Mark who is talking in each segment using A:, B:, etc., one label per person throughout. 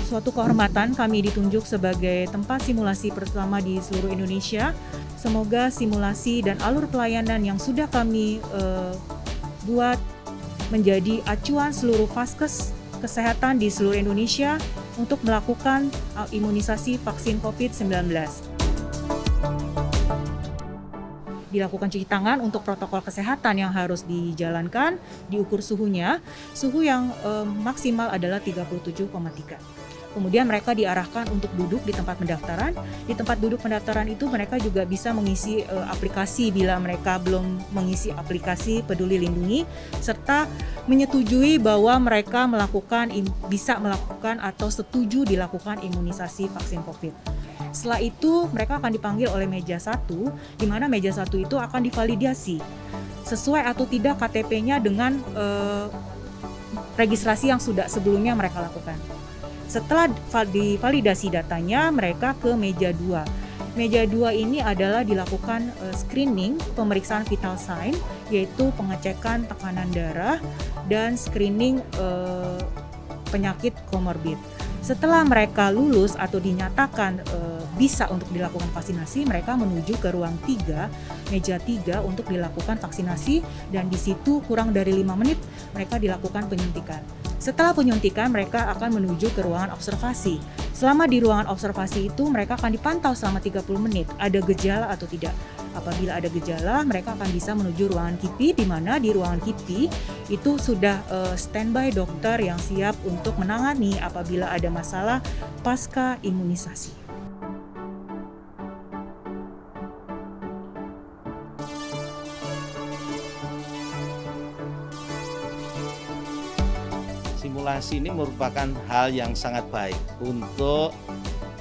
A: suatu kehormatan kami ditunjuk sebagai tempat simulasi pertama di seluruh Indonesia. Semoga simulasi dan alur pelayanan yang sudah kami buat menjadi acuan seluruh vaskes kesehatan di seluruh Indonesia untuk melakukan imunisasi vaksin COVID-19. Dilakukan cuci tangan untuk protokol kesehatan yang harus dijalankan, diukur suhunya, suhu yang maksimal adalah 37,3. Kemudian mereka diarahkan untuk duduk di tempat pendaftaran. Di tempat duduk pendaftaran itu mereka juga bisa mengisi aplikasi bila mereka belum mengisi aplikasi Peduli Lindungi, serta menyetujui bahwa mereka bisa melakukan atau setuju dilakukan imunisasi vaksin COVID. Setelah itu mereka akan dipanggil oleh meja 1, di mana meja 1 itu akan divalidasi sesuai atau tidak KTP-nya dengan registrasi yang sudah sebelumnya mereka lakukan. Setelah divalidasi datanya, mereka ke meja 2. Meja 2 ini adalah dilakukan screening, pemeriksaan vital sign, yaitu pengecekan tekanan darah dan screening penyakit komorbid. Setelah mereka lulus atau dinyatakan bisa untuk dilakukan vaksinasi, mereka menuju ke ruang 3, meja 3 untuk dilakukan vaksinasi, dan di situ kurang dari 5 menit mereka dilakukan penyuntikan. Setelah penyuntikan, mereka akan menuju ke ruangan observasi. Selama di ruangan observasi itu, mereka akan dipantau selama 30 menit, ada gejala atau tidak. Apabila ada gejala, mereka akan bisa menuju ruangan KIPI, di mana di ruangan KIPI itu sudah standby dokter yang siap untuk menangani apabila ada masalah pasca imunisasi.
B: Simulasi ini merupakan hal yang sangat baik untuk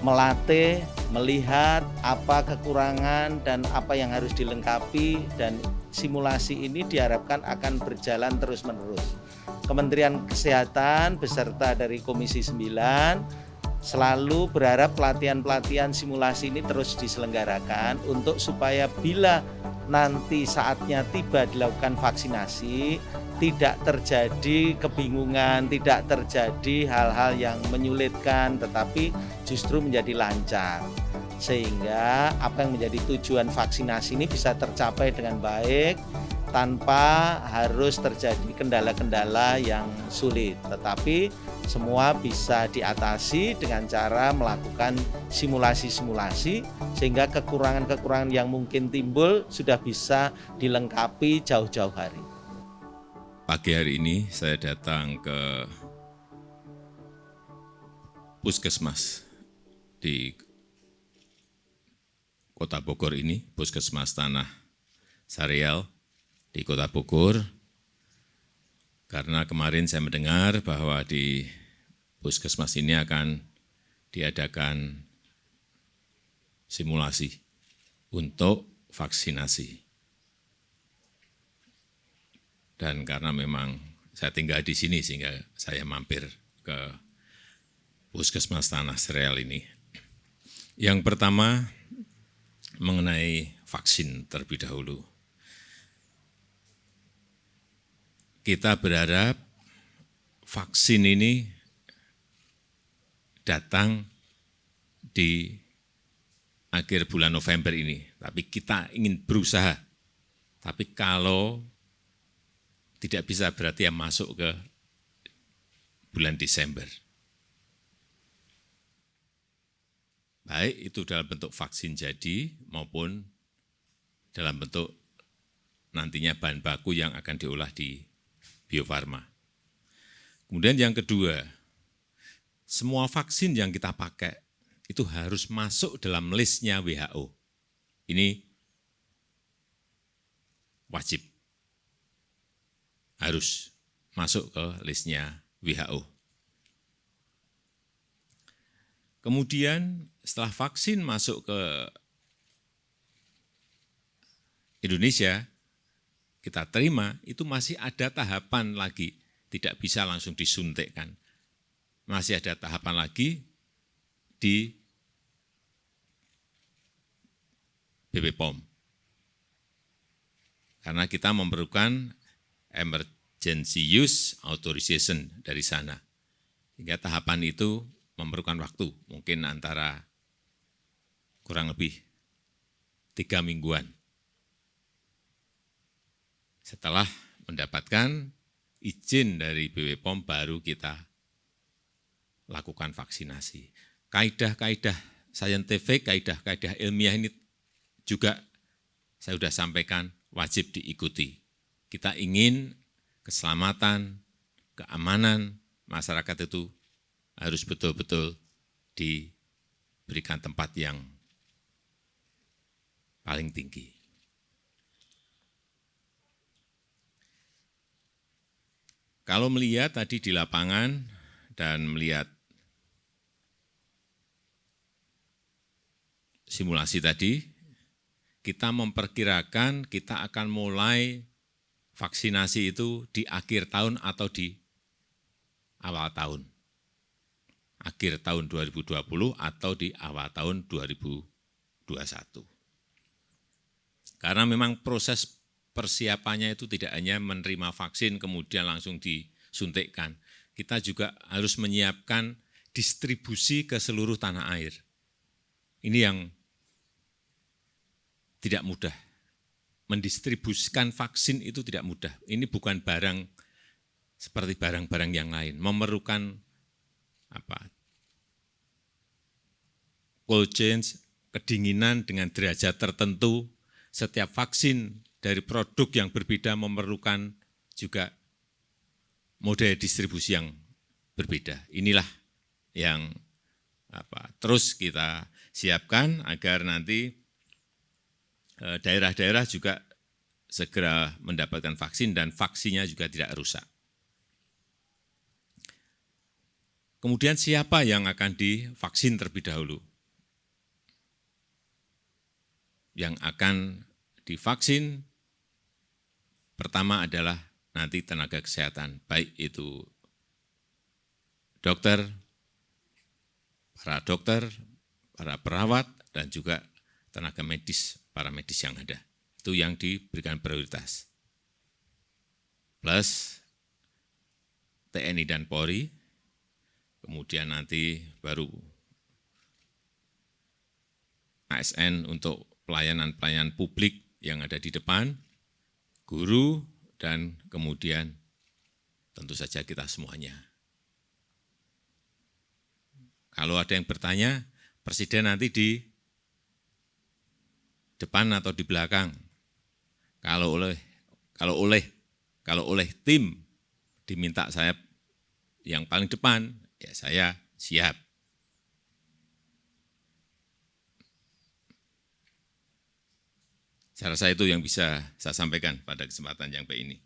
B: melatih, melihat apa kekurangan dan apa yang harus dilengkapi, dan simulasi ini diharapkan akan berjalan terus-menerus. Kementerian Kesehatan beserta dari Komisi 9 selalu berharap pelatihan-pelatihan simulasi ini terus diselenggarakan untuk supaya bila nanti saatnya tiba dilakukan vaksinasi, tidak terjadi kebingungan, tidak terjadi hal-hal yang menyulitkan, tetapi justru menjadi lancar. Sehingga apa yang menjadi tujuan vaksinasi ini bisa tercapai dengan baik, tanpa harus terjadi kendala-kendala yang sulit. Tetapi semua bisa diatasi dengan cara melakukan simulasi-simulasi, sehingga kekurangan-kekurangan yang mungkin timbul sudah bisa dilengkapi jauh-jauh hari.
C: Pagi hari ini saya datang ke Puskesmas di Kota Bogor ini, Puskesmas Tanah Sareal di Kota Bogor, karena kemarin saya mendengar bahwa di Puskesmas ini akan diadakan simulasi untuk vaksinasi. Dan karena memang saya tinggal di sini sehingga saya mampir ke Puskesmas Tanah Sareal ini. Yang pertama mengenai vaksin terlebih dahulu. Kita berharap vaksin ini datang di akhir bulan November ini, tapi kita ingin berusaha. Tapi kalau tidak bisa berarti yang masuk ke bulan Desember. Baik itu dalam bentuk vaksin jadi maupun dalam bentuk nantinya bahan baku yang akan diolah di Bio Farma. Kemudian yang kedua, semua vaksin yang kita pakai itu harus masuk dalam listnya WHO. Ini wajib. Harus masuk ke listnya WHO. Kemudian setelah vaksin masuk ke Indonesia, kita terima, itu masih ada tahapan lagi, tidak bisa langsung disuntikkan. Masih ada tahapan lagi di BP POM. Karena kita memerlukan emergency use authorization dari sana. Sehingga tahapan itu memerlukan waktu, mungkin antara kurang lebih 3 mingguan. Setelah mendapatkan izin dari BW POM baru kita lakukan vaksinasi. Kaidah-kaidah saintifik, kaidah-kaidah ilmiah ini juga saya sudah sampaikan wajib diikuti. Kita ingin keselamatan, keamanan masyarakat itu harus betul-betul diberikan tempat yang paling tinggi. Kalau melihat tadi di lapangan dan melihat simulasi tadi, kita memperkirakan kita akan mulai vaksinasi itu di akhir tahun atau di awal tahun. Akhir tahun 2020 atau di awal tahun 2021. Karena memang proses persiapannya itu tidak hanya menerima vaksin kemudian langsung disuntikkan. Kita juga harus menyiapkan distribusi ke seluruh tanah air. Ini yang tidak mudah. Mendistribusikan vaksin itu tidak mudah. Ini bukan barang seperti barang-barang yang lain. Memerlukan cold chain, kedinginan dengan derajat tertentu. Setiap vaksin dari produk yang berbeda memerlukan juga mode distribusi yang berbeda. Inilah yang terus kita siapkan agar nanti daerah-daerah juga segera mendapatkan vaksin dan vaksinnya juga tidak rusak. Kemudian siapa yang akan divaksin terlebih dahulu? Yang akan divaksin pertama adalah nanti tenaga kesehatan, baik itu dokter, para perawat, dan juga tenaga medis, para medis yang ada. Itu yang diberikan prioritas. Plus TNI dan Polri, kemudian nanti baru ASN untuk pelayanan-pelayanan publik yang ada di depan, guru, dan kemudian tentu saja kita semuanya. Kalau ada yang bertanya, Presiden nanti di depan atau di belakang? Kalau oleh tim diminta saya yang paling depan, ya saya siap. Saya rasa itu yang bisa saya sampaikan pada kesempatan yang baik ini.